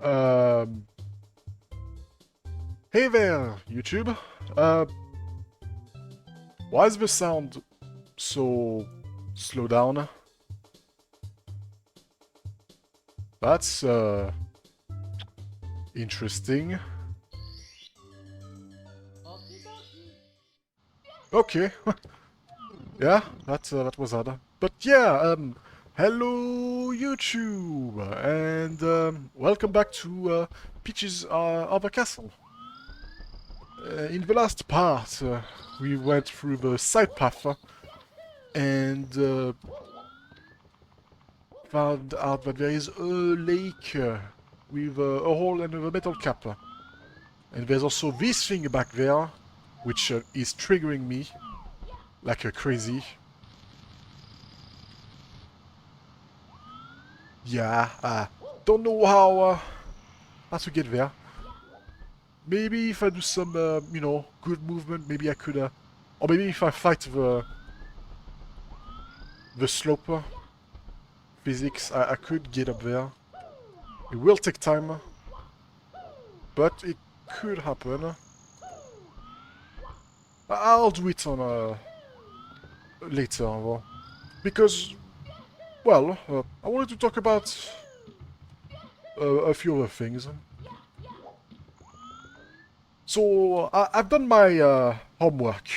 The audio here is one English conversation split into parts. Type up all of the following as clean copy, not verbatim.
Um, hey there, YouTube. Uh, why is the sound so slow down? That's interesting. Okay, yeah, that was odd. But yeah, hello YouTube, and welcome back to Peach's Other Castle. In the last part, we went through the side path and found out that there is a lake with a hole and a metal cap. And there's also this thing back there, which is triggering me like a crazy. Yeah, don't know how to get there. Maybe if I do some, good movement, maybe I could, or maybe if I fight the slope physics, I could get up there. It will take time, but it could happen. I'll do it on later, though. Because, well, I wanted to talk about a few other things. So, I've done my homework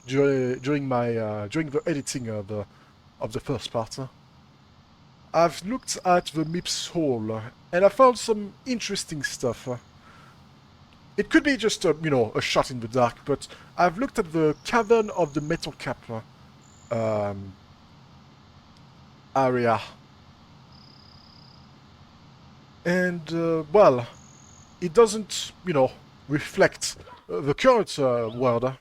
during the editing of the first part. I've looked at the Mips Hall, and I found some interesting stuff. It could be just a shot in the dark, but I've looked at the Cavern of the Metal Cap area. And, well, it doesn't, reflect the current world.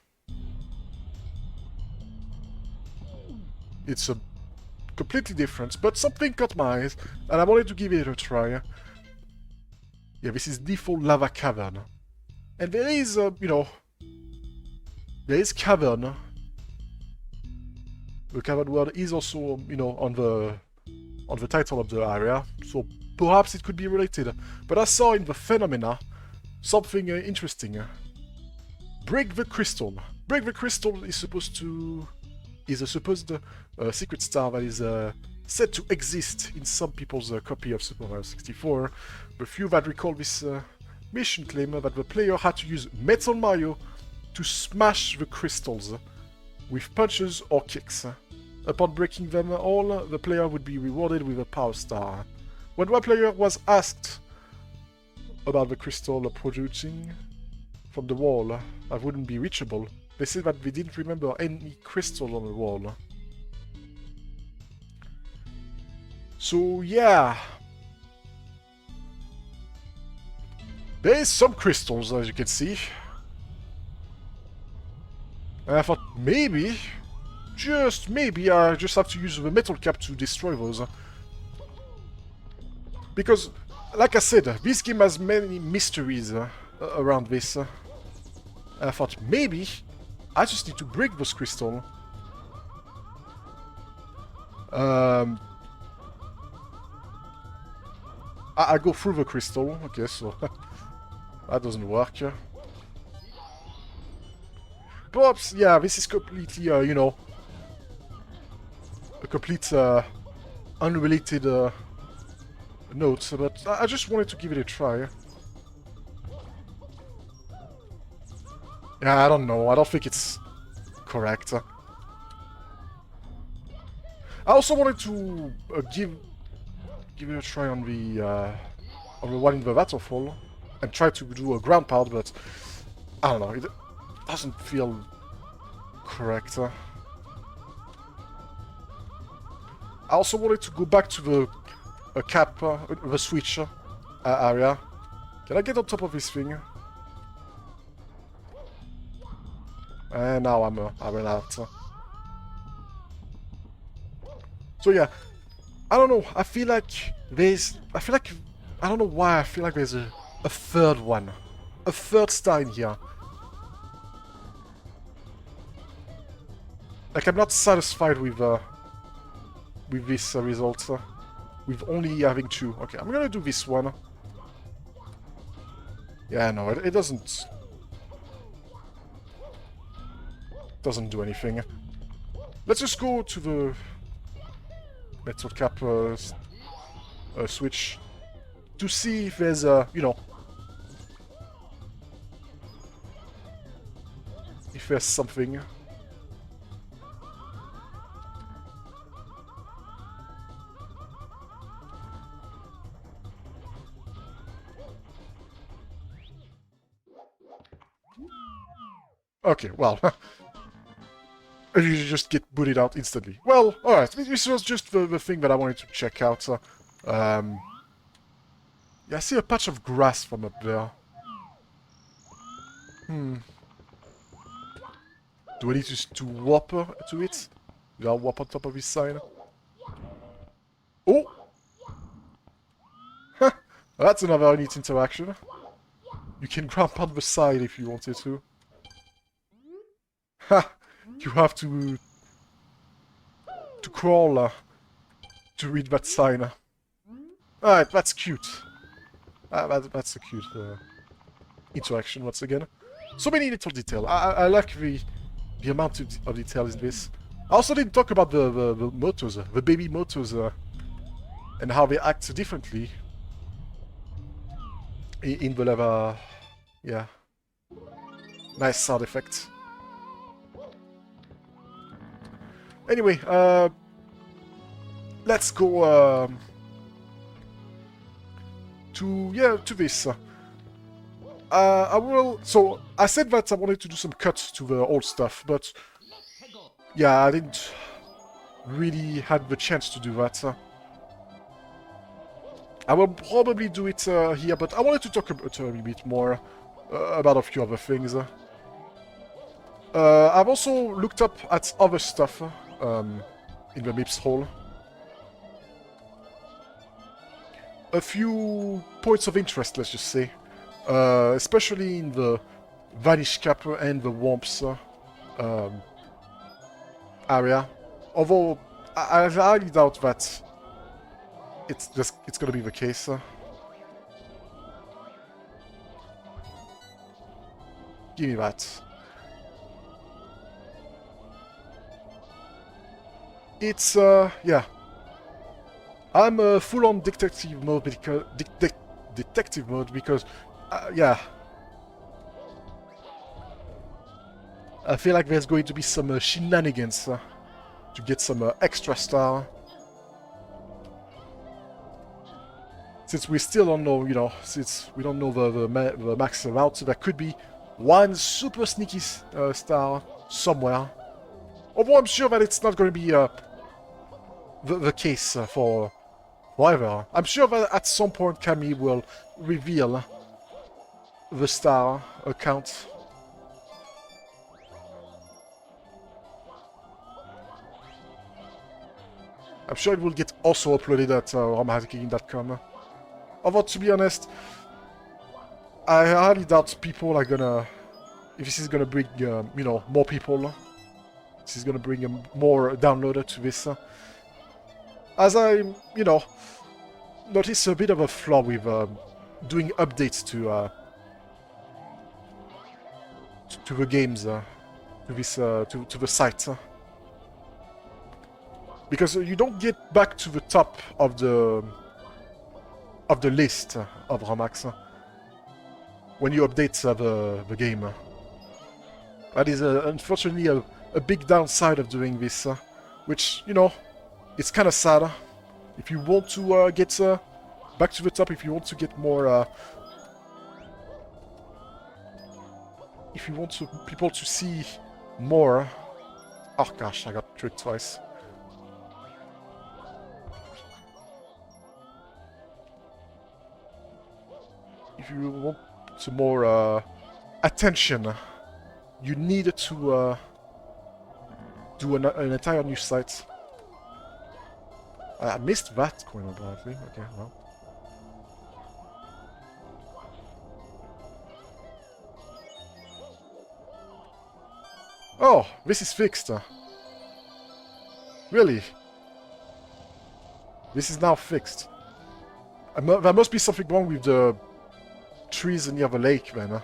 It's a completely different, but something caught my eyes, and I wanted to give it a try. Yeah, this is Default Lava Cavern. And there is, there is cavern. The cavern word is also, on the title of the area, so perhaps it could be related. But I saw in the phenomena something interesting. Break the Crystal. Break the Crystal is a supposed secret star that is said to exist in some people's copy of Super Mario 64. The few that recall this mission claim that the player had to use Metal Mario to smash the crystals with punches or kicks. Upon breaking them all, the player would be rewarded with a power star. When one player was asked about the crystal projecting from the wall that wouldn't be reachable, they said that they didn't remember any crystal on the wall. So yeah, there is some crystals, as you can see. And I thought maybe, just maybe, I just have to use the metal cap to destroy those. Because, like I said, this game has many mysteries around this. And I thought maybe I just need to break those crystals. I go through the crystal, okay, so that doesn't work. Perhaps, yeah, this is completely, a complete unrelated note, but I just wanted to give it a try. Yeah, I don't know, I don't think it's correct. I also wanted to give it a try on the one in the waterfall and try to do a ground part, but I don't know, it doesn't feel correct. I also wanted to go back to the the switch area. Can I get on top of this thing? And now I ran out. So yeah, I don't know. I feel like I don't know why I feel like there's a third one, a third star in here. Like I'm not satisfied with this result. with only having 2. Okay, I'm gonna do this one. Yeah, no, it doesn't do anything. Let's just go to the metal cap switch to see if there's you know, if there's something. Okay, well, you just get booted out instantly. Well, alright, this was just the thing that I wanted to check out. Yeah, I see a patch of grass from up there. Do I need to warp to it? Do I warp on top of this sign? Oh! Huh! That's another neat interaction. You can grab on the side if you wanted to. Ha! You have to crawl to read that sign. Alright, that's cute. That's a cute interaction once again. So many little details. I like the amount of detail in this. I also didn't talk about the motos, the baby motos, and how they act differently in the level. Yeah, nice sound effect. Anyway, let's go to this. I will. So I said that I wanted to do some cuts to the old stuff, but yeah, I didn't really have the chance to do that. I will probably do it here, but I wanted to talk about a bit more about a few other things. I've also looked up at other stuff in the MIPS hole. A few points of interest, let's just say. Especially in the Vanish Cap and the Womps area. Although, I highly doubt that it's gonna be the case. Give me that. It's, yeah. I'm full-on detective mode because... detective mode because... yeah. I feel like there's going to be some shenanigans to get some extra star. Since we still don't know, you know, since we don't know the max amount, so there could be one super sneaky star somewhere. Although I'm sure that it's not going to be the case for forever. I'm sure that at some point Camille will reveal the star account. I'm sure it will get also uploaded at romhackgaming.com. Although, to be honest, I highly doubt people are gonna... If this is gonna bring, you know, more people. This is gonna bring more downloader to this. As I, you know, notice a bit of a flaw with doing updates to the games, to this, to the site. Because you don't get back to the top of the list of Romax when you update the game. That is unfortunately a big downside of doing this, which, you know, it's kind of sad. If you want to get back to the top, if you want to get more... if you want people to see more... Oh gosh, I got tricked twice. If you want some more attention, you need to do an entire new site. I missed that coin apparently. Okay, well. Oh, this is fixed. Really? This is now fixed. There must be something wrong with the trees near the lake, then.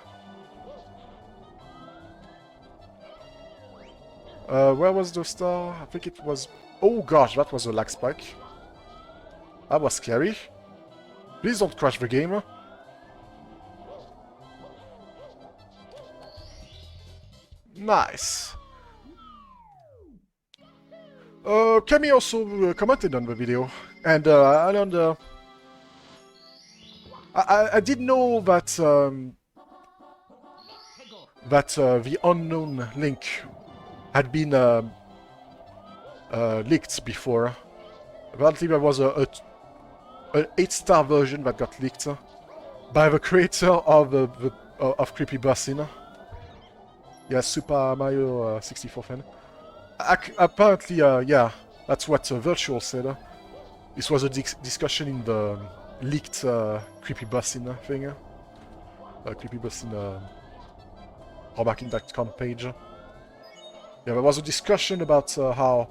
Where was the star? I think it was... Oh gosh, that was a lag spike. That was scary. Please don't crash the game. Nice. Kemi also commented on the video, and I learned... I did know that the unknown link had been leaked before. Apparently there was an 8-star version that got leaked by the creator of Creepy Bussin. Yeah, Super Mario 64 fan. Apparently, yeah, that's what Virtual said. This was a discussion in the leaked Creepy Bussin thing. Creepy Bussin Robakin.com page. Yeah, there was a discussion about how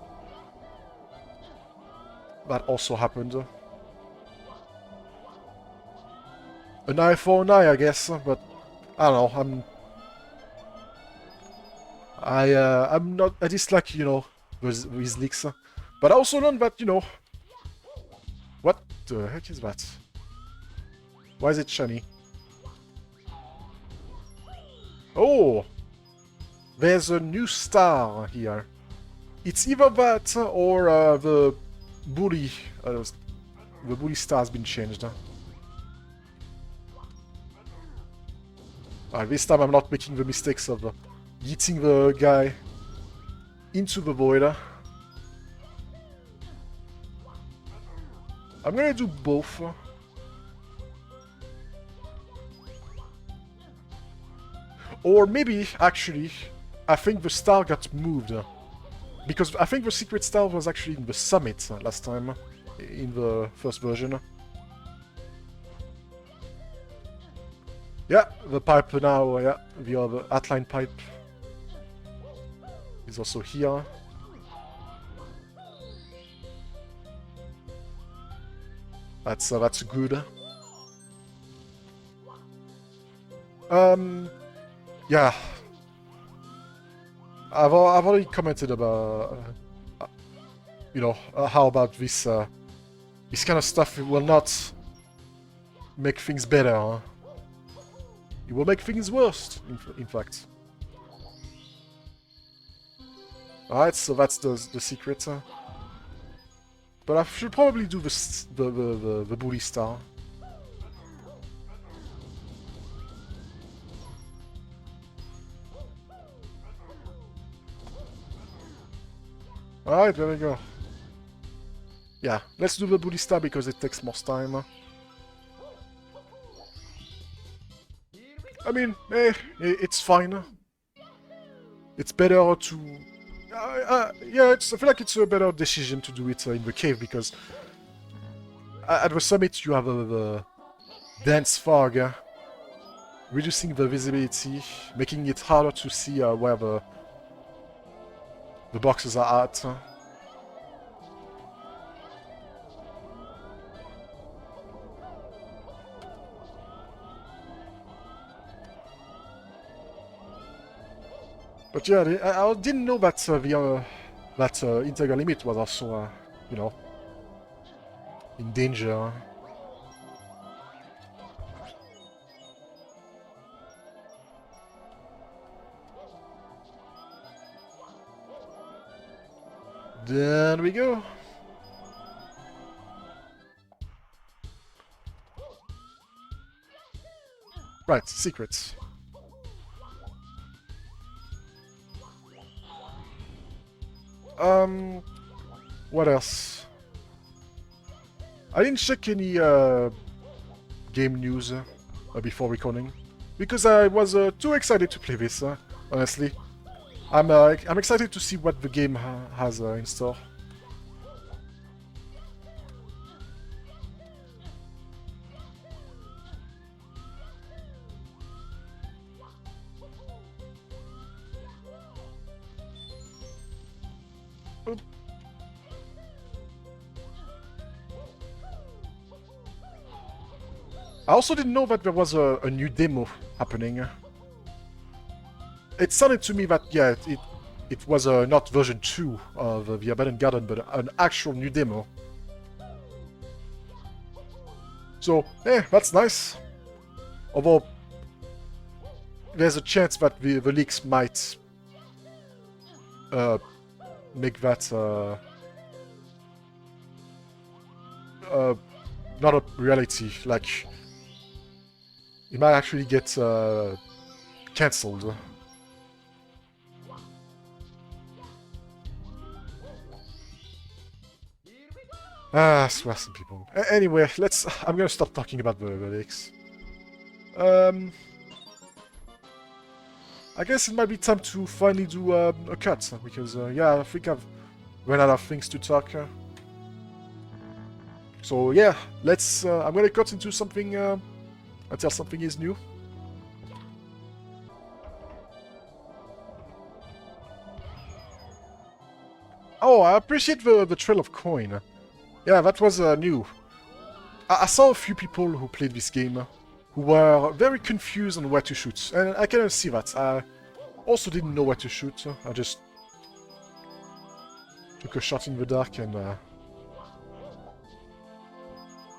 that also happened. An eye for an eye, I guess, but I don't know. I'm not. I dislike, you know, these leaks, but I also learned that, you know, what the heck is that? Why is it shiny? Oh, there's a new star here. It's either that or the bully star has been changed. Alright, this time I'm not making the mistakes of yeeting the guy into the void. I'm gonna do both. Or maybe, actually, I think the star got moved. Because I think the secret star was actually in the summit last time, in the first version. Yeah, the pipe now, yeah, the other outline pipe is also here. That's good. Yeah. I've already commented about, you know, how about this, this kind of stuff will not make things better, huh? It will make things worse, in fact. Alright, so that's the secret. But I should probably do the bully star. Alright, there we go. Yeah, let's do the bully star because it takes more time. I mean, it's fine. It's better to... yeah, I feel like it's a better decision to do it in the cave, because at the summit you have the dense fog, reducing the visibility, making it harder to see where the boxes are at. But yeah, I didn't know that integral limit was also, you know, in danger. There we go. Right, secrets. What else? I didn't check any game news before recording because I was too excited to play this. Honestly, I'm excited to see what the game has in store. I also didn't know that there was a new demo happening. It sounded to me that, yeah, it was not version 2 of the Abandoned Garden, but an actual new demo. So, that's nice. Although, there's a chance that the leaks might make that not a reality. Like, it might actually get cancelled. Ah, some people. Anyway, I'm gonna stop talking about the leaks. I guess it might be time to finally do a cut, because, yeah, I think I've run out of things to talk. So, yeah, I'm gonna cut into something, until something is new. Oh, I appreciate the Trail of Coin. Yeah, that was new. I saw a few people who played this game who were very confused on where to shoot, and I can see that. I also didn't know where to shoot. I just took a shot in the dark, and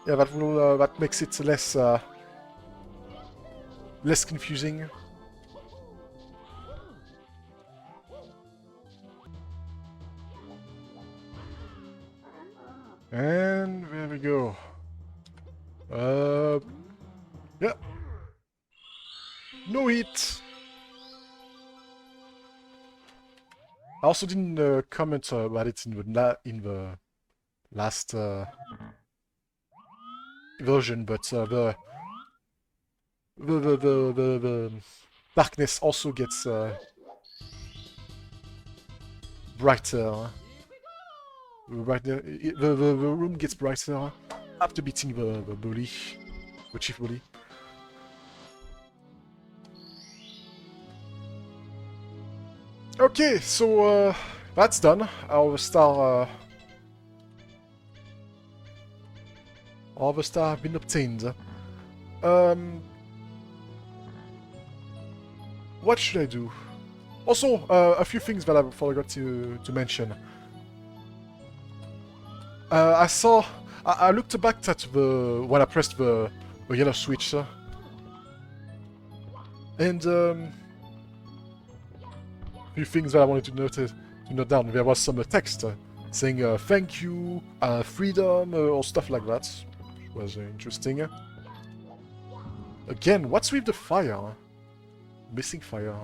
yeah, that makes it less confusing. And there we go. Yeah. No hit. I also didn't comment about it in the last version, but the darkness also gets brighter. The room gets brighter after beating the bully, the chief bully. Okay, so that's done. Our star have been obtained. What should I do? Also, a few things that I forgot to mention. I looked back at when I pressed the yellow switch, and a few things that I wanted to note down. There was some text saying thank you, freedom, or stuff like that. Which was interesting. Again, what's with the fire? Missing fire.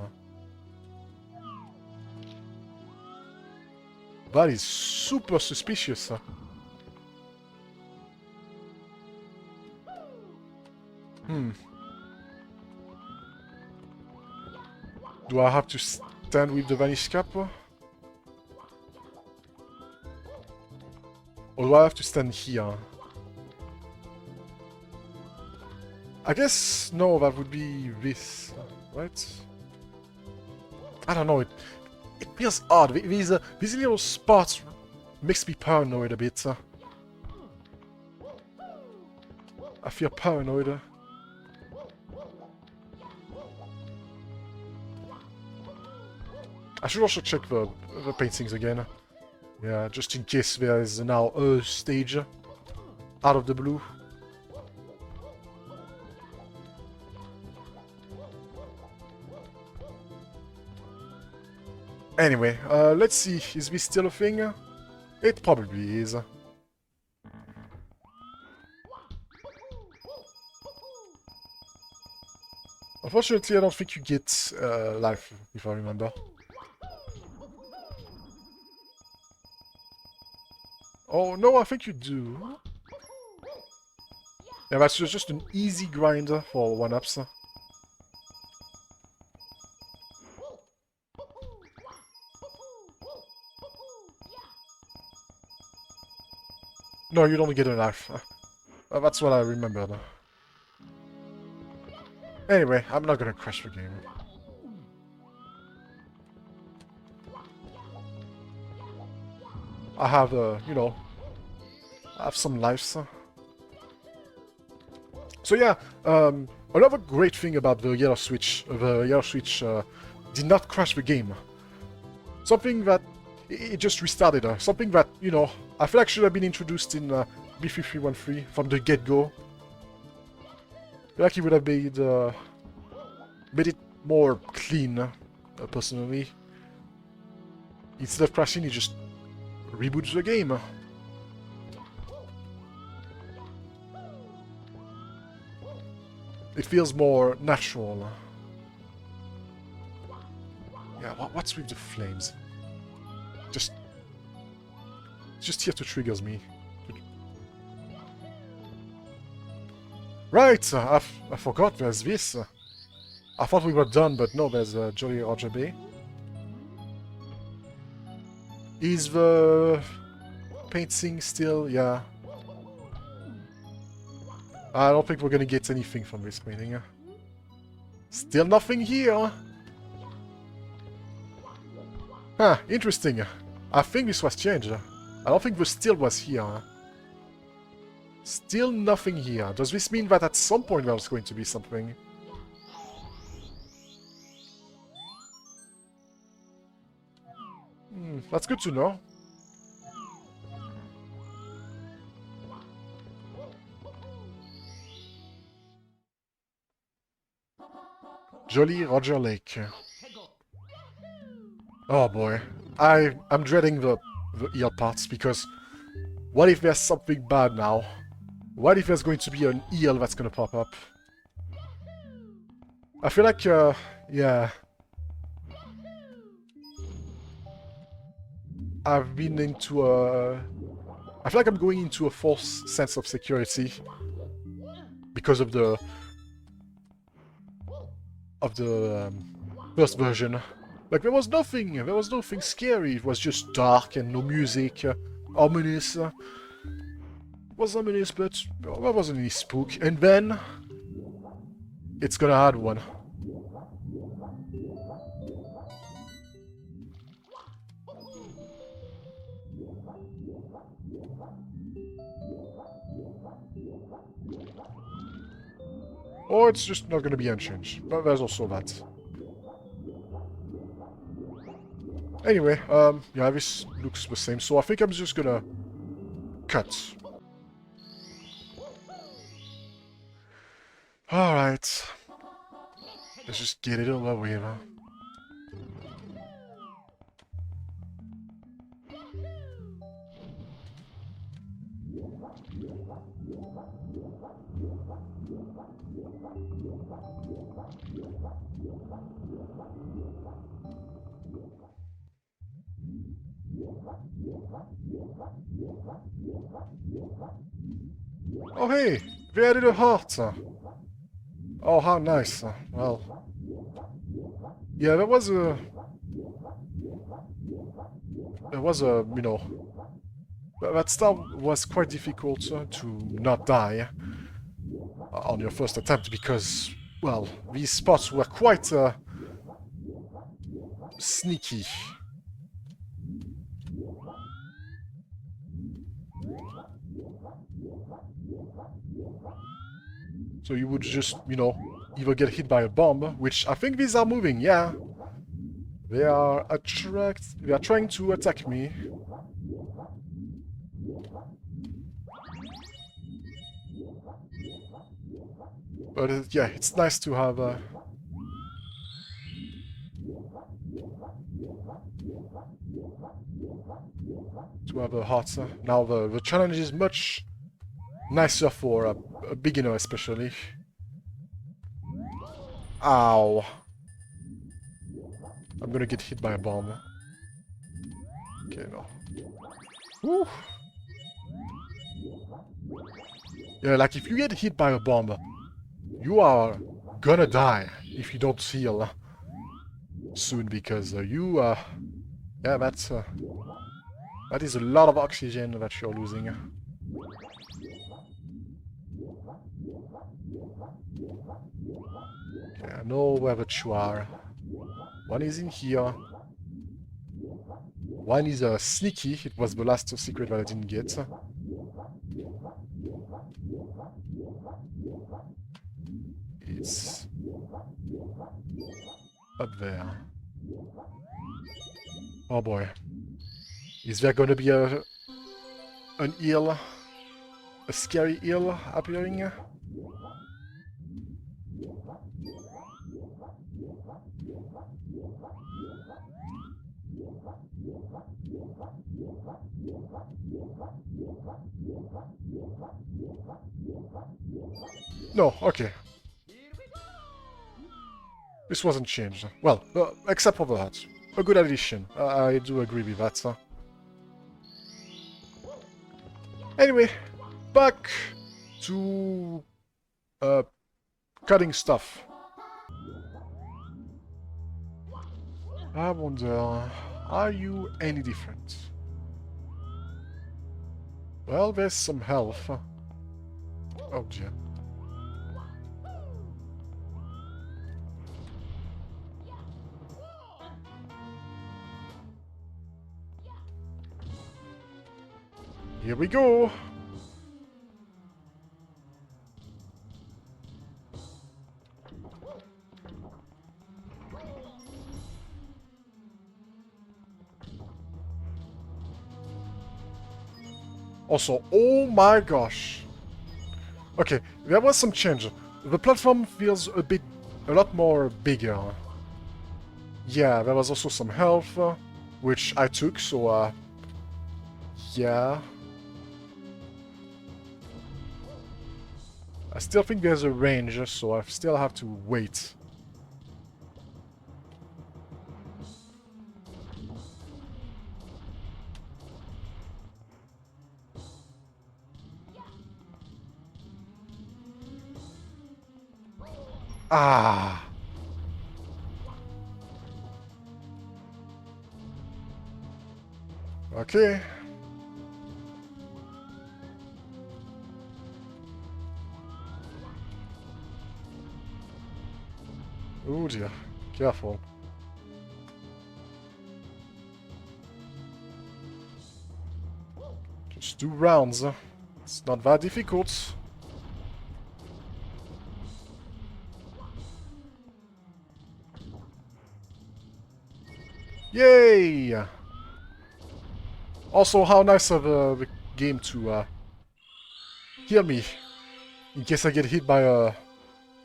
That is super suspicious. Do I have to stand with the vanish cap? Or do I have to stand here? I guess, no, that would be this, right? I don't know, it feels odd. These little spots makes me paranoid a bit. I feel paranoid. I should also check the paintings again. Yeah, just in case there is now a stage out of the blue. Anyway, let's see. Is this still a thing? It probably is. Unfortunately, I don't think you get life, if I remember. Oh, no, I think you do. Yeah, that's just an easy grinder for 1-ups. No, you don't get a life. That's what I remembered. Anyway, I'm not gonna crash the game. I have, you know, I have some lives. So yeah, another great thing about the Yellow Switch, did not crash the game. Something that it just restarted. Something that, you know, I feel like should have been introduced in B3313 from the get-go. I feel like it would have made it more clean, personally. Instead of crashing, it just reboots the game. It feels more natural. Yeah, what's with the flames? Just here to triggers me. Right, I forgot there's this. I thought we were done, but no, there's Jolly Roger Bay. Is the painting still? Yeah. I don't think we're gonna get anything from this painting. Still nothing here. Huh, interesting. I think this was changed. I don't think the still was here. Still nothing here. Does this mean that at some point there was going to be something? That's good to know. Jolly Roger Lake. Oh boy. I'm dreading the eel parts, because what if there's something bad now? What if there's going to be an eel that's gonna pop up? I feel like, yeah. I've been into I feel like I'm going into a false sense of security because of the first version. Like, there was nothing scary. It was just dark and no music, ominous. It was ominous, but there wasn't any spook. And then it's gonna add one. Or it's just not gonna be unchanged. But there's also that. Anyway, yeah, this looks the same, so I think I'm just gonna cut. Alright. Let's just get it over with, huh? Oh hey! We added a heart! Oh, how nice. Well... Yeah, there was a... you know... That stuff was quite difficult to not die on your first attempt, because, well, these spots were quite sneaky. So you would just, you know, either get hit by a bomb, which I think these are moving, yeah. They are trying to attack me. But yeah, it's nice to have a heart. Now the challenge is much nicer for a beginner, especially. Ow. I'm gonna get hit by a bomb. Okay, no. Woo. Yeah, like if you get hit by a bomb, you are gonna die if you don't heal soon, because yeah, that is a lot of oxygen that you're losing. Okay, I know where the two are. One is in here. One is sneaky. It was the last secret that I didn't get. It's up there. Oh boy. Is there gonna be an eel? A scary eel appearing? No, okay. This wasn't changed. Well, except for that. A good addition. I do agree with that. Anyway, back to cutting stuff. I wonder, are you any different? Well, there's some health. Oh dear. Here we go! Also, oh my gosh! Okay, there was some change. The platform feels a lot more bigger. Yeah, there was also some health, which I took, so yeah. I still think there's a range, so I still have to wait. Ah! Okay. Oh dear. Careful. Just 2 rounds. It's not that difficult. Yay! Also, how nice of the game to heal me in case I get hit by a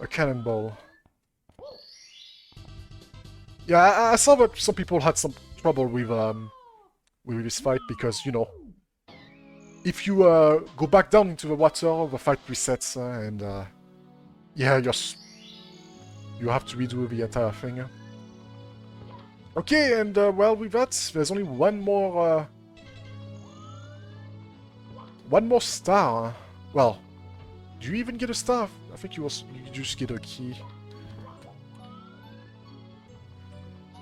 cannonball. Yeah, I saw that some people had some trouble with this fight because, you know, if you go back down into the water, the fight resets and yeah, you have to redo the entire thing. Okay, and well, with that, there's only one more star. Well, do you even get a star? I think you just get a key.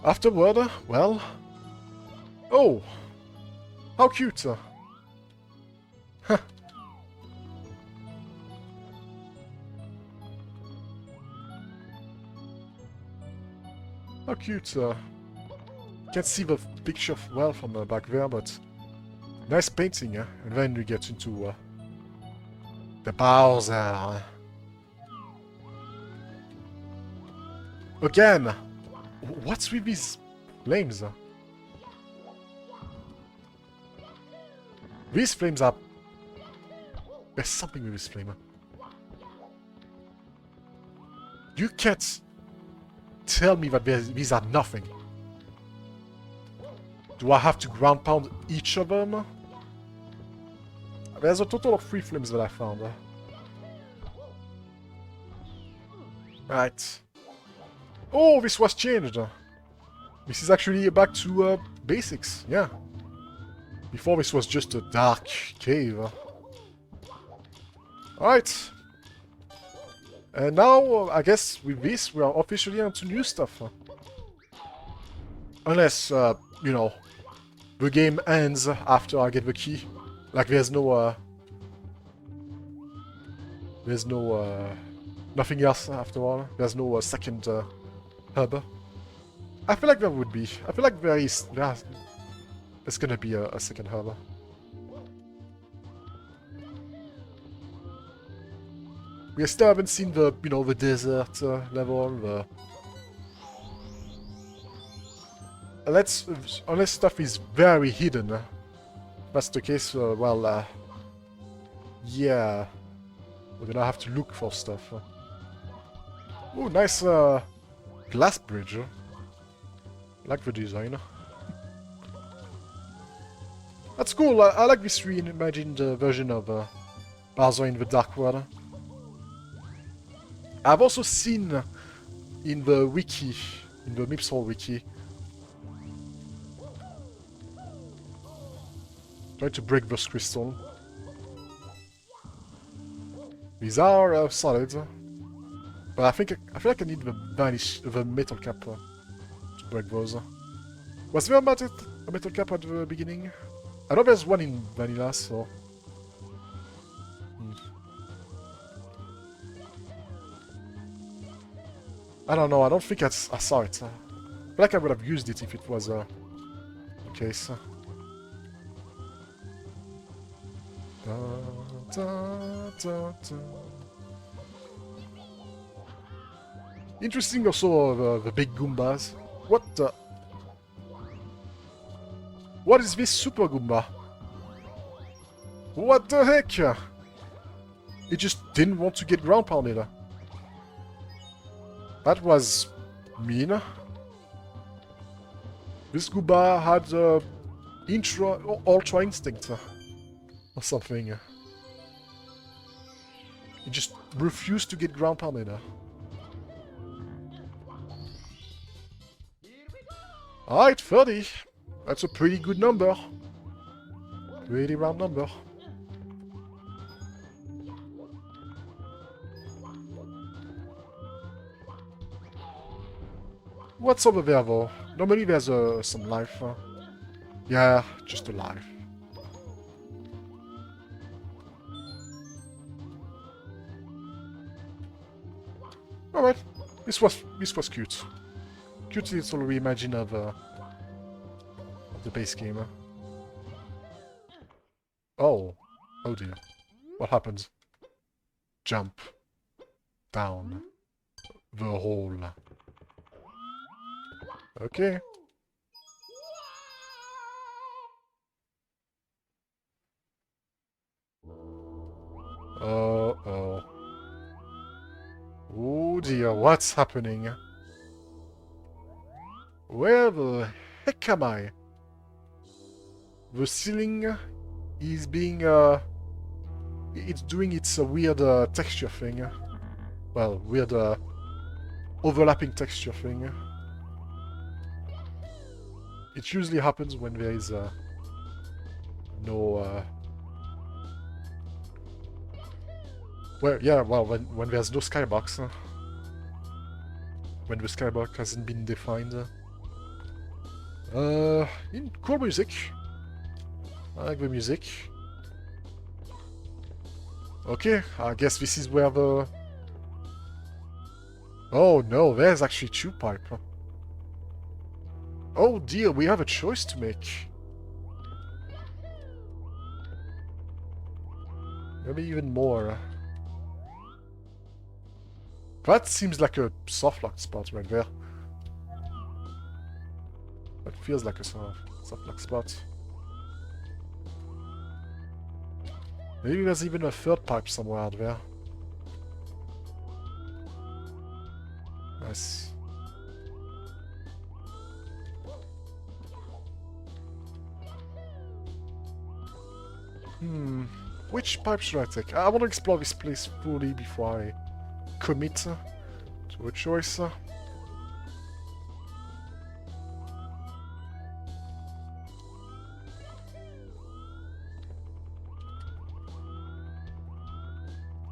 Afterward, well... Oh! How cute! Huh. How cute! Can't see the picture well from back there, but... Nice painting, and then we get into the Bowser. Again! What's with these flames? These flames are... There's something with this flame. You can't tell me that these are nothing. Do I have to ground pound each of them? There's a total of 3 flames that I found. Right. Oh, this was changed. This is actually back to basics, yeah. Before this was just a dark cave. Alright. And now, I guess with this, we are officially onto new stuff. Unless, you know, the game ends after I get the key. Like, there's no, nothing else after all. There's no second hub. I feel like there would be. I feel like there's gonna be a second hub. We still haven't seen the, you know, the desert level, the... unless stuff is very hidden. That's the case, well, yeah. We're gonna have to look for stuff. Oh, nice glass bridge. I like the design. That's cool. I like this reimagined version of Bowser in the Dark World. I've also seen in the wiki, in the Mipsol wiki, trying to break this crystal. These are solid, but I feel like I need the metal cap to break those. Was there a metal cap at the beginning? I know there's one in vanilla, so... I don't know, I don't think I saw it. I feel like I would have used it if it was the case. Da, da, da, da. Interesting also the big Goombas. What the... What is this Super Goomba? What the heck? It just didn't want to get ground pounded. That was mean. This Goomba had Ultra Instinct or something. It just refused to get ground pounded. Alright, 30. That's a pretty good number. Pretty round number. What's over there, though? Normally there's some life. Yeah, just a life. Alright, this was cute. Cute little reimagine of the base game. Oh dear. What happens? Jump down the hole. Okay. Uh-oh. Oh dear, what's happening? Where the heck am I? The ceiling is being, it's doing its weird texture thing. Well, weird overlapping texture thing. It usually happens when there is no... Well, yeah, well, when there's no skybox. When the skybox hasn't been defined. Cool music. I like the music. Okay, I guess this is where the... Oh no, there's actually two pipe. Oh dear, we have a choice to make. Maybe even more. That seems like a soft lock spot right there. That feels like a soft lock spot. Maybe there's even a third pipe somewhere out there. Nice. Which pipe should I take? I want to explore this place fully before I commit to a choice. In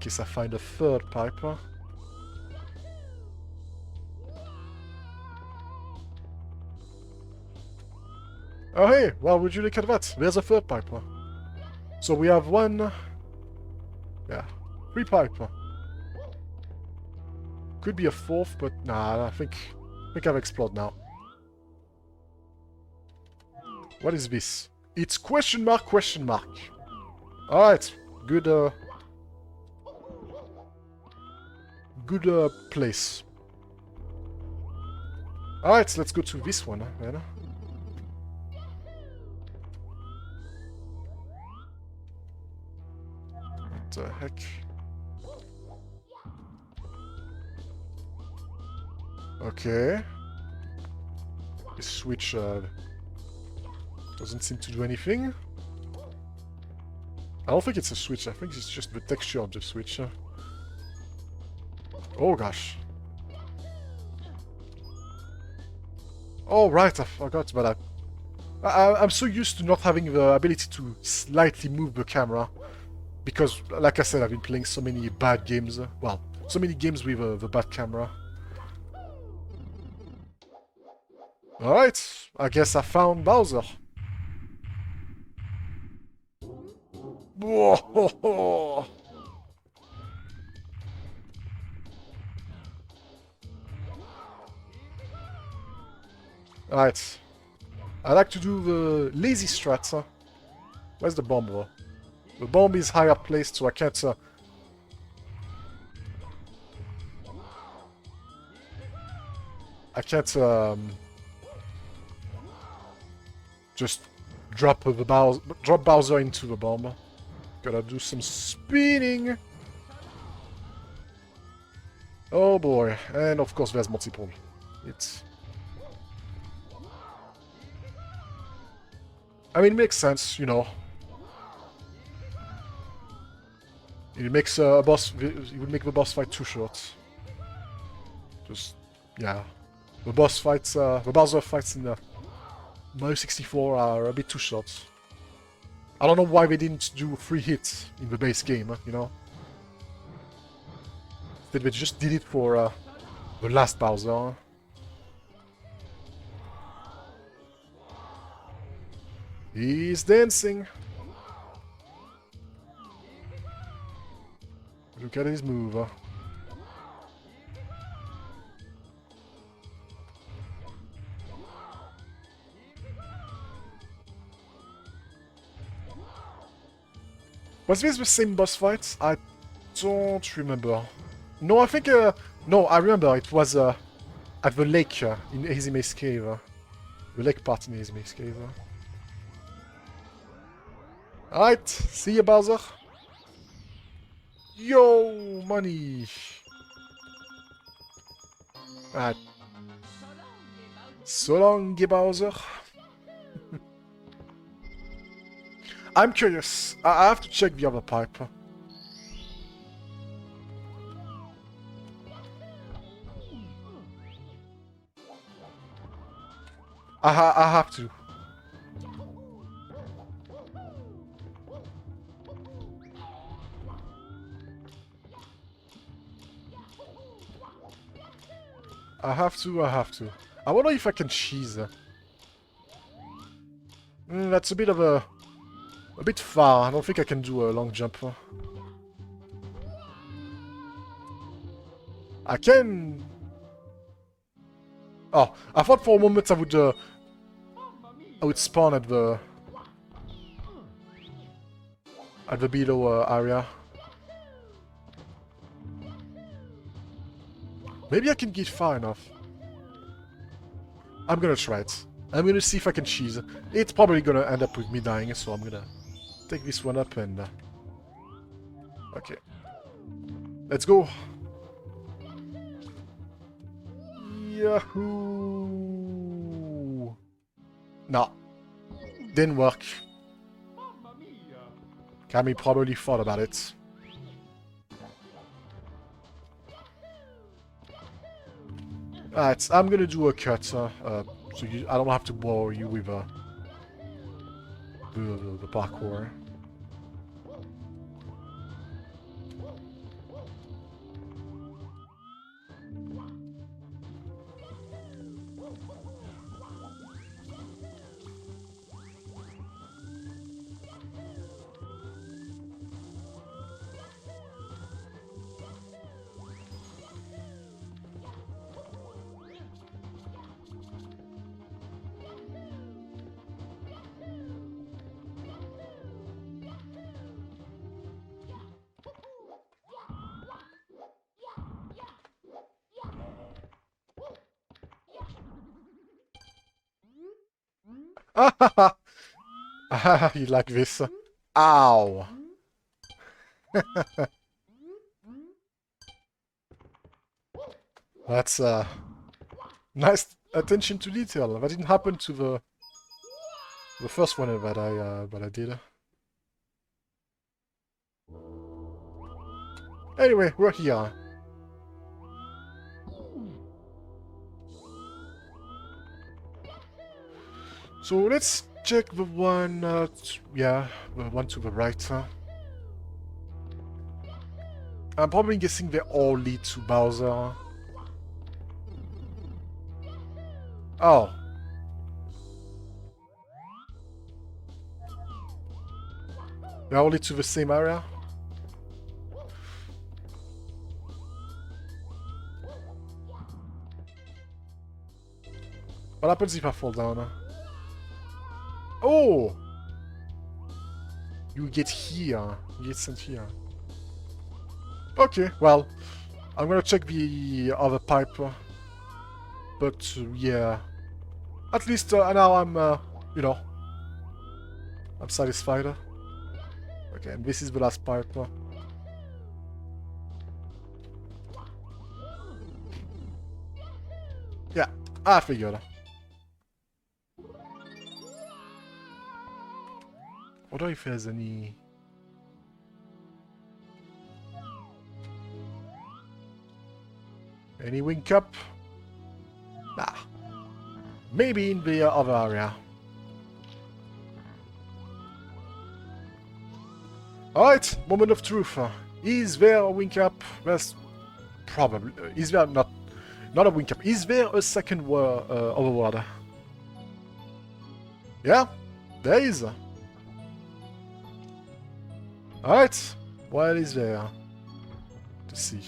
case I find a third pipe. Oh hey, well, would you look at that? There's a third pipe. So we have one... Yeah, 3 pipe. Could be a fourth, but nah, I think I've explored now. What is this? It's question mark, question mark. Alright, good good place. Alright, let's go to this one, then. What the heck? Okay. This switch doesn't seem to do anything. I don't think it's a switch, I think it's just the texture of the switch. Oh gosh. Oh right, I forgot, but I'm so used to not having the ability to slightly move the camera. Because, like I said, I've been playing so many bad games. Well, so many games with the bad camera. Alright, I guess I found Bowser. Whoa! Alright. I like to do the lazy strats. Where's the bomb, though? The bomb is higher placed, so I can't... I can't... just drop Bowser into the bomb. Gotta do some spinning. Oh boy, and of course there's multiple. It's... I mean, it makes sense, you know. It makes a boss... It would make the boss fight too short. Just... yeah. The boss fights... the Bowser fights in the Mario 64 are a bit too short. I don't know why they didn't do 3 hits in the base game, you know? Instead they just did it for the last Bowser. He's dancing! Look at his move. Was this the same boss fight? I don't remember. No, I think... no, I remember. It was at the lake in Hazy Maze Cave. The lake part in Hazy Maze Cave. Alright, see ya, Bowser. Yo, money. Alright. So long, Bowser. I'm curious. I have to check the other pipe. I have to. I have to. I wonder if I can cheese. That's a bit of a bit far. I don't think I can do a long jump. I can... Oh, I thought for a moment I would spawn at the below area. Maybe I can get far enough. I'm gonna try it. I'm gonna see if I can cheese. It's probably gonna end up with me dying, so I'm gonna take this one up and... okay. Let's go! Yahoo! No. Didn't work. Cammy probably thought about it. Alright, I'm gonna do a cut, so I don't have to bore you with the parkour. Ah, you like this? Ow! That's nice attention to detail. That didn't happen to the first one that I did. Anyway, we're here. So let's check the one. Yeah, the one to the right. I'm probably guessing they all lead to Bowser. Oh. They all lead to the same area? What happens if I fall down? Oh! You get here. You get sent here. Okay, well, I'm gonna check the other pipe. But, yeah. At least now I'm, you know, I'm satisfied. Okay, and this is the last pipe. Yeah, I figured. I wonder if there's any... Any wing cup? Nah. Maybe in the other area. Alright, moment of truth. Is there a wing cap? There's probably... is there not a wing cap? Is there a second overworld? Yeah, there is. Alright, what is there to see?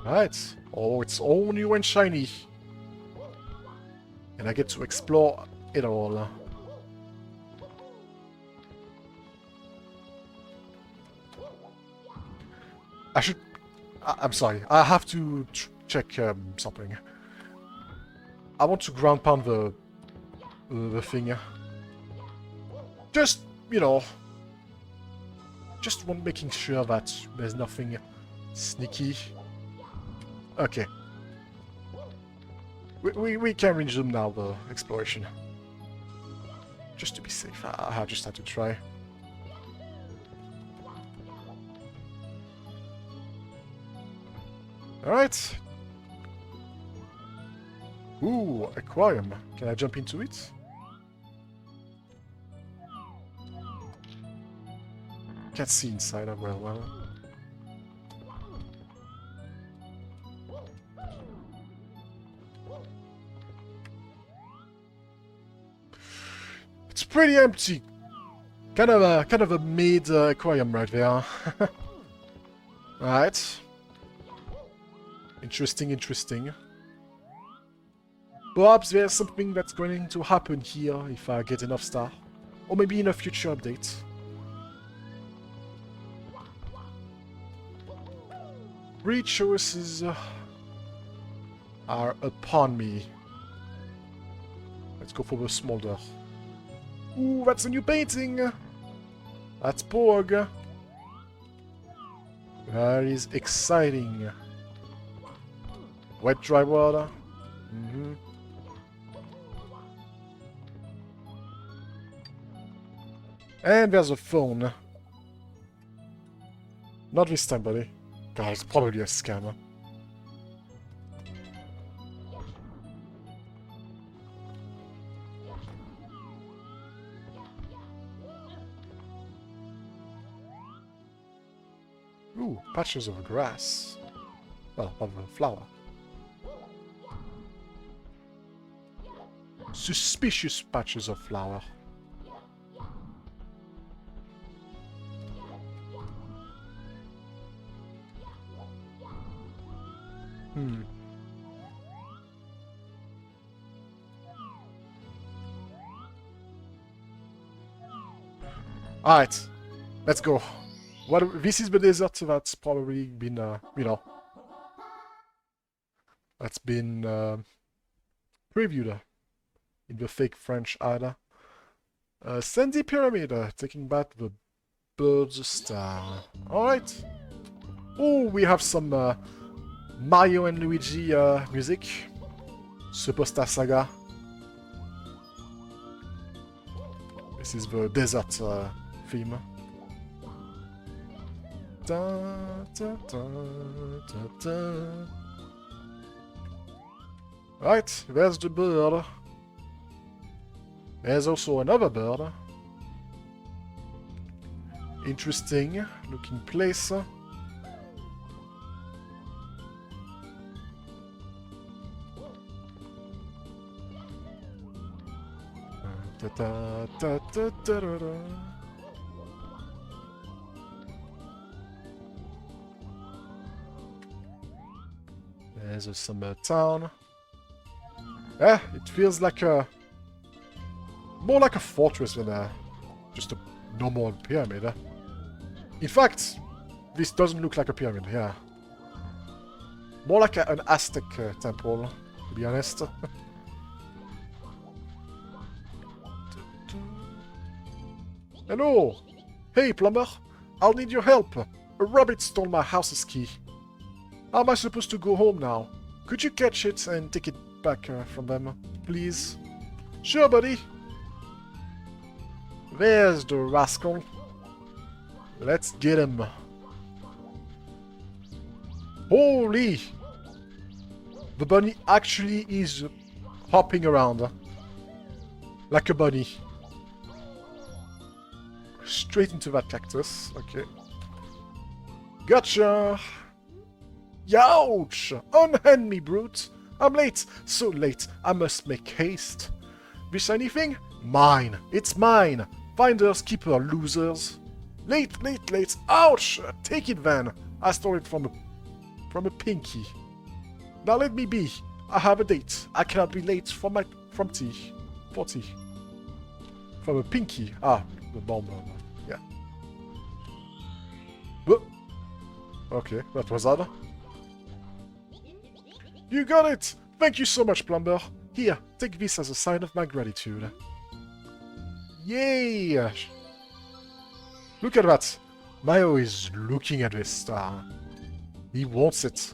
Alright. Oh, it's all new and shiny. And I get to explore it all. I should... I'm sorry. I have to check something. I want to ground pound the thing. Just, you know... Just making sure that there's nothing sneaky. Okay. We can resume now the exploration. Just to be safe, I just had to try. Alright. Ooh, aquarium. Can I jump into it? Can't see inside well. It's pretty empty. Kind of a mid aquarium right there. Alright. Interesting. Perhaps there's something that's going to happen here if I get enough star. Or maybe in a future update. Three choices are upon me. Let's go for the smolder. Ooh, that's a new painting! That's Porg. That is exciting. Wet dry water. And there's a phone. Not this time, buddy. God, it's probably a scammer. Ooh, patches of grass. Well, of a flower. Suspicious patches of flower. Alright. Let's go. What? This is the desert that's probably been, you know, that's been previewed in the fake French ad. Sandy Pyramid, taking back the Bird's Star. Alright. Oh, we have some Mario and Luigi music. Superstar Saga. This is the desert theme. Da, da, da, da, da. Right, there's the bird. There's also another bird. Interesting looking place. Da, da, da, da, da, da, da. There's a summer town. Yeah, it feels like a... more like a fortress than just a normal pyramid. In fact, this doesn't look like a pyramid, yeah. More like an Aztec temple, to be honest. Hello! Hey, plumber! I'll need your help! A rabbit stole my house's key. How am I supposed to go home now? Could you catch it and take it back from them, please? Sure, buddy! There's the rascal. Let's get him. Holy! The bunny actually is hopping around. Like a bunny. Straight into that cactus. Okay. Gotcha! Youch! Unhand me, brute! I'm late! So late, I must make haste. This shiny thing? Mine! It's mine! Finders, keeper, losers. Late, late, late. Ouch! Take it then. I stole it from a pinky. Now let me be. I have a date. I cannot be late from tea. For tea. From a pinky. Ah, the bomb. Yeah. Okay, that was odd. You got it! Thank you so much, plumber. Here, take this as a sign of my gratitude. Yay! Look at that! Mario is looking at this star. He wants it.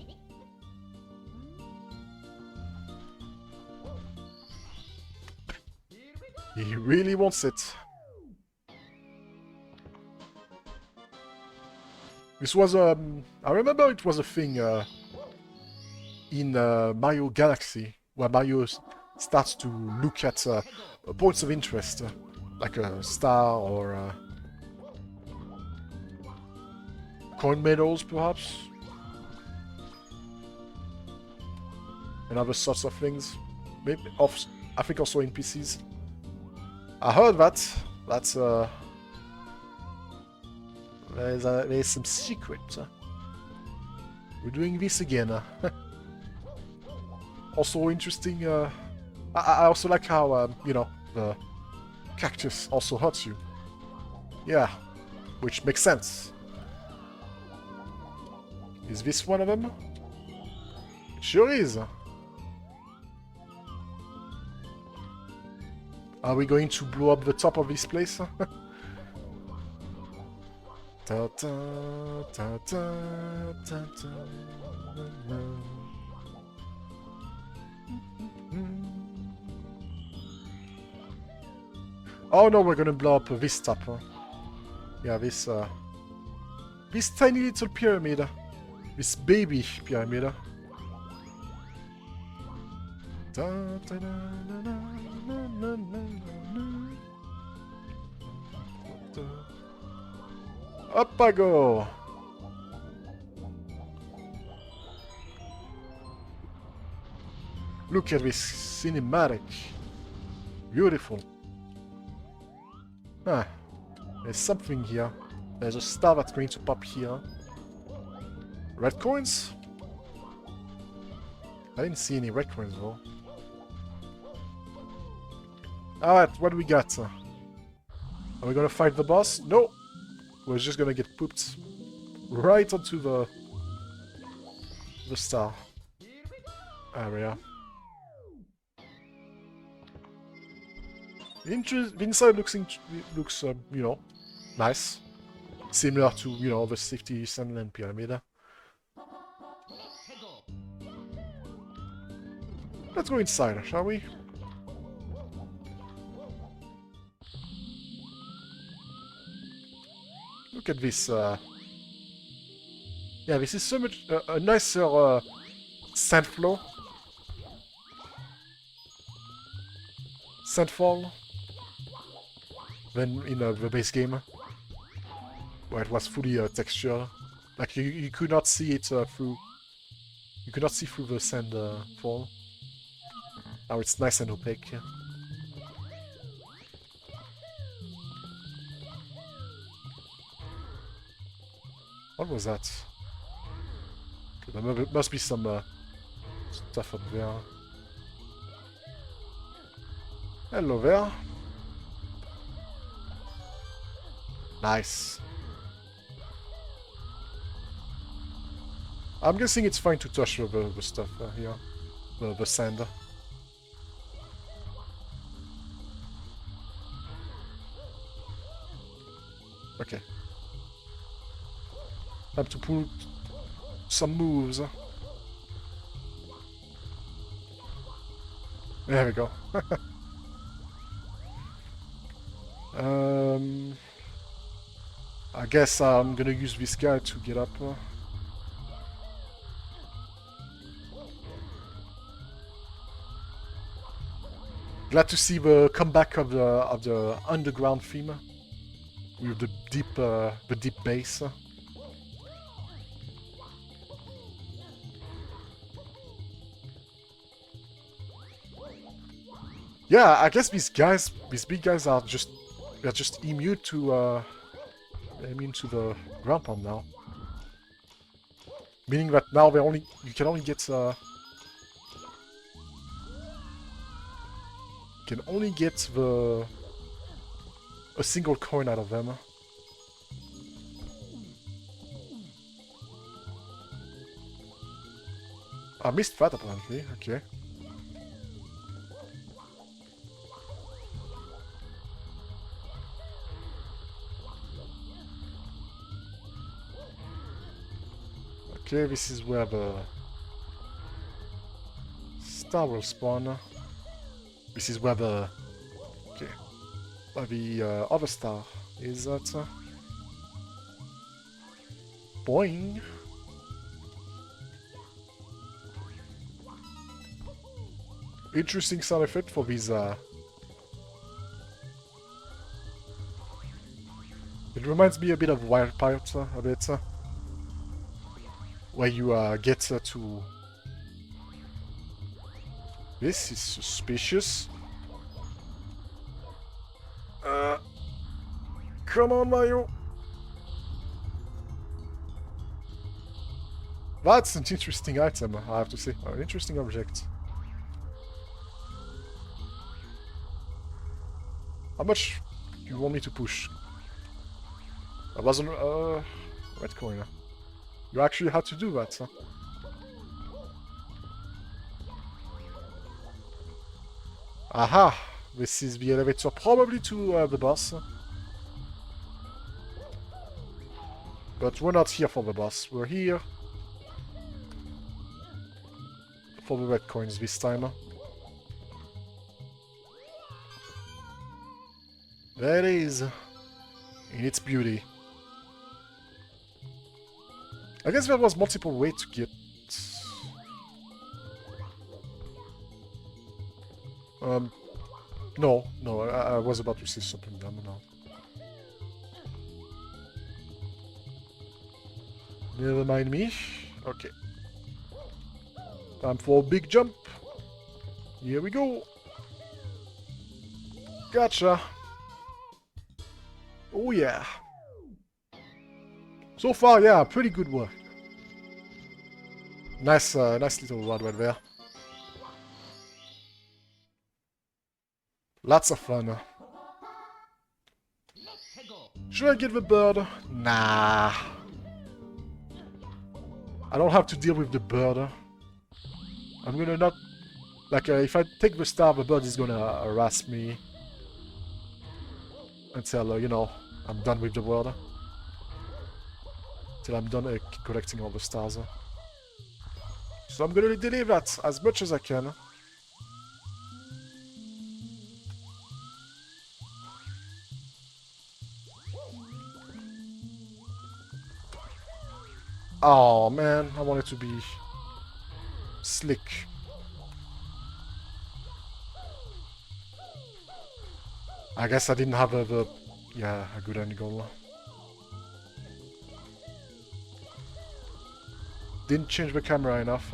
He really wants it. This was I remember it was a thing in Mario Galaxy, where Mario starts to look at points of interest, like a star or coin medals, perhaps, and other sorts of things. Maybe I think also NPCs. I heard that. That's there's some secret. We're doing this again. Also interesting. I also like how you know, the cactus also hurts you. Yeah, which makes sense. Is this one of them? It sure is. Are we going to blow up the top of this place? Ta ta ta ta ta ta. Oh no, we're gonna blow up this top. Yeah, this tiny little pyramid. This baby pyramid. Da, da, da, da, da, da, da, da. Up I go! Look at this cinematic. Beautiful. Ah, there's something here. There's a star that's going to pop here. Red coins? I didn't see any red coins though. Alright, what do we got? Are we gonna fight the boss? No! We're just gonna get pooped. right onto the star area. The inside looks you know, nice, similar to, you know, the Safety Sandland Pyramid. Let's go inside, shall we? Look at this. Yeah, this is so much a nicer sand floor. Sandfall than in the base game, where it was fully textured. Like you could not see it through. You could not see through the sand fall. Now it's nice and opaque. What was that? Okay, there must be some stuff up there. Hello there. Nice. I'm guessing it's fine to touch the stuff here. The sand. Okay. Time to pull some moves. There we go. I guess I'm gonna use this guy to get up. Glad to see the comeback of the underground theme with the deep bass. Yeah, I guess these big guys are just immune to the ground pound now. Meaning that now you can only get a single coin out of them. I missed that apparently. Okay. Okay, this is where the star will spawn. This is where the other star is at. Boing. Interesting sound effect for these. It reminds me a bit of Wild Pirates, a bit. Where you get to... This is suspicious. Come on, Mario! That's an interesting item, I have to say. An interesting object. How much do you want me to push? That wasn't red coin. You actually had to do that, huh? Aha! This is the elevator probably to the boss. But we're not here for the boss. We're here for the red coins this time. There it is. In its beauty. I guess there was multiple ways to get... No, I was about to say something dumb now. Never mind me. Okay. Time for a big jump. Here we go. Gotcha. Oh yeah. So far, yeah, pretty good work. Nice little rod right there. Lots of fun. Should I get the bird? Nah. I don't have to deal with the bird. I'm gonna not... Like, if I take the star, the bird is gonna harass me. Until, you know, I'm done with the world. Till I'm done collecting all the stars. So I'm gonna delay that as much as I can. Oh man, I want it to be slick. I guess I didn't have a good angle. Didn't change the camera enough.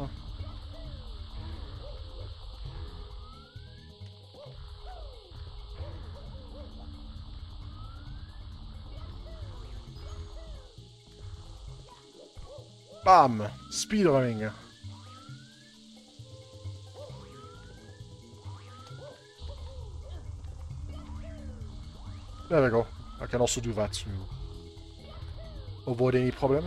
Bam! Speedrunning. There we go. I can also do that to avoid any problem.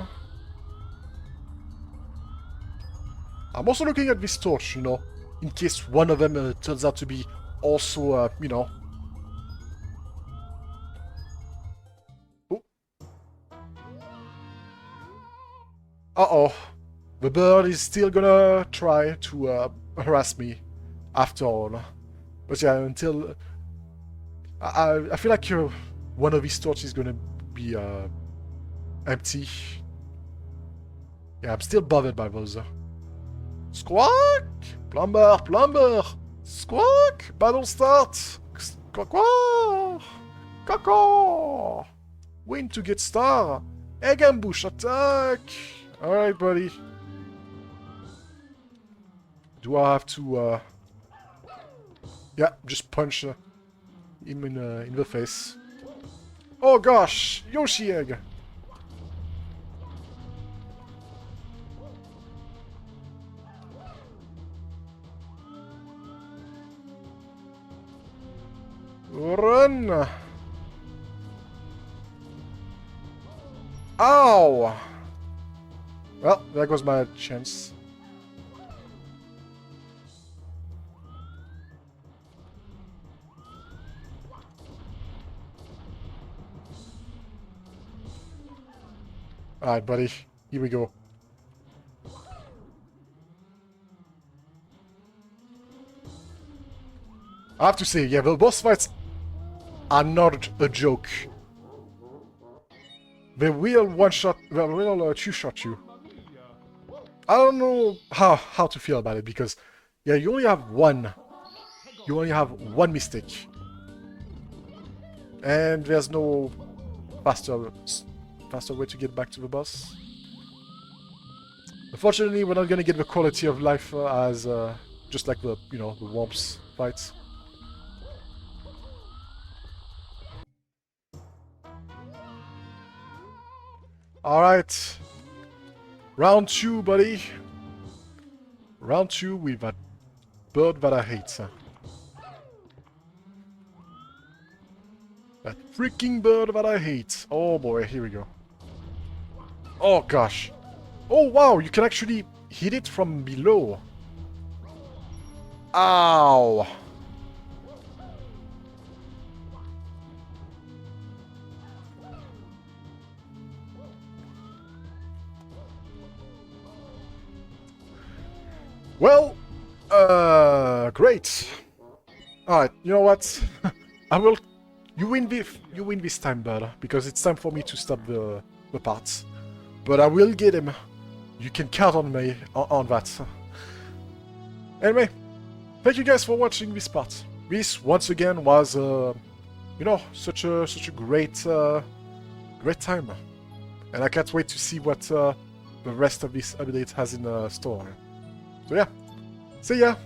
I'm also looking at this torch, you know, in case one of them turns out to be also, you know... Oh. Uh-oh. The bird is still gonna try to harass me, after all. But yeah, until... I feel like one of these torches is gonna be empty. Yeah, I'm still bothered by those. Squawk! Plumber! Plumber! Squawk! Battle start! Squawk! Caw! Win to get star! Egg ambush attack! Alright, buddy. Do I have to, yeah, just punch him in the face. Oh gosh! Yoshi egg! Run! Ow! Well, there goes my chance. Alright, buddy. Here we go. I have to say, yeah, the boss fights are not a joke. They will one-shot... They will two-shot you. I don't know how to feel about it, because... Yeah, you only have one. You only have one mistake. And there's no faster way to get back to the boss. Unfortunately, we're not gonna get the quality of life as... just like the, you know, the Womps fights. Alright. Round 2, buddy. Round 2 with that bird that I hate. That freaking bird that I hate. Oh boy, here we go. Oh gosh. Oh wow, you can actually hit it from below. Ow. Well, great. Alright, you know what? I will... You win this time, bird, because it's time for me to stop the parts. But I will get him. You can count on me on that. Anyway, thank you guys for watching this part. This, once again, was, you know, such a great, great time. And I can't wait to see what the rest of this update has in store. So yeah, see ya!